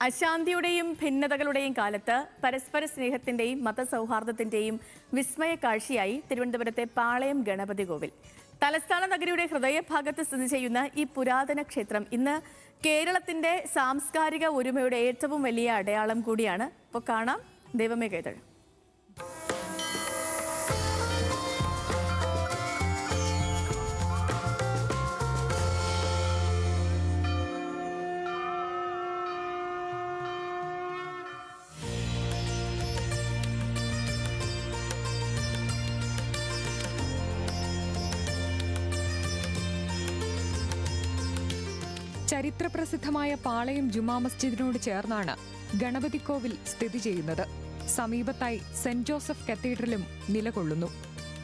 അശാന്തിയുടെയും ഭിന്നതകളുടെയും കാലത്ത് പരസ്പര സ്നേഹത്തിന്റെയും മതസൗഹാർദ്ദത്തിന്റെയും വിസ്മയ കാഴ്ചയായി തിരുവനന്തപുരത്തെ പാളയം ഗണപതി കോവിൽ. തലസ്ഥാന നഗരിയുടെ ഹൃദയഭാഗത്ത് സ്ഥിതി ചെയ്യുന്ന ഈ പുരാതന ക്ഷേത്രം ഇന്ന് കേരളത്തിന്റെ സാംസ്കാരിക ഒരുമയുടെ ഏറ്റവും വലിയ അടയാളം കൂടിയാണ്. ഇപ്പോൾ കാണാം ദൈവമേ കൈതഴ്. ചരിത്രപ്രസിദ്ധമായ പാളയം ജുമാ മസ്ജിദിനോട് ചേർന്നാണ് ഗണപതിക്കോവിൽ സ്ഥിതി ചെയ്യുന്നത്. സമീപത്തായി സെന്റ് ജോസഫ് കത്തീഡ്രലും നിലകൊള്ളുന്നു.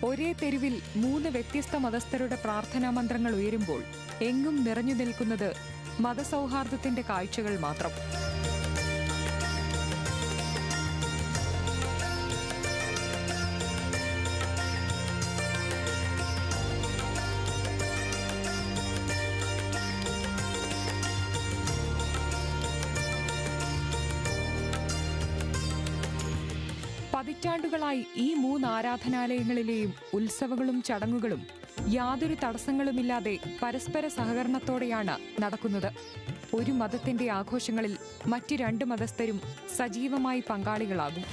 ഒരേ തെരുവിൽ 3 വ്യത്യസ്ത മതസ്ഥരുടെ പ്രാർത്ഥനാ മന്ത്രങ്ങൾ ഉയരുമ്പോൾ എങ്ങും നിറഞ്ഞു നിൽക്കുന്നത് മതസൗഹാർദ്ദത്തിന്റെ കാഴ്ചകൾ മാത്രം. പതിറ്റാണ്ടുകളായി ഈ 3 ആരാധനാലയങ്ങളിലെയും ഉത്സവങ്ങളും ചടങ്ങുകളും യാതൊരു തടസ്സങ്ങളുമില്ലാതെ പരസ്പര സഹകരണത്തോടെയാണ് നടക്കുന്നത്. ഒരു മതത്തിന്റെ ആഘോഷങ്ങളിൽ മറ്റ് 2 മതസ്ഥരും സജീവമായി പങ്കാളികളാകും.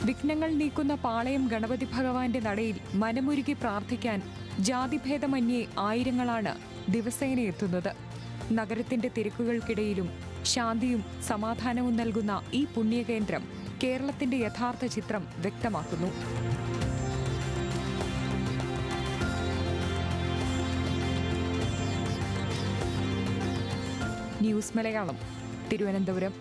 വിഘ്നങ്ങൾ നീക്കുന്ന പാളയം ഗണപതി ഭഗവാന്റെ നടയിൽ മനമുരുകി പ്രാർത്ഥിക്കാൻ ജാതിഭേദമന്യേ ആയിരങ്ങളാണ് ദിവസേന എത്തുന്നത്. നഗരത്തിന്റെ തിരക്കുകൾക്കിടയിലും ശാന്തിയും സമാധാനവും നൽകുന്ന ഈ പുണ്യകേന്ദ്രം കേരളത്തിന്റെ യഥാർത്ഥ ചിത്രം വ്യക്തമാക്കുന്നു. ന്യൂസ് മലയാളം, തിരുവനന്തപുരം.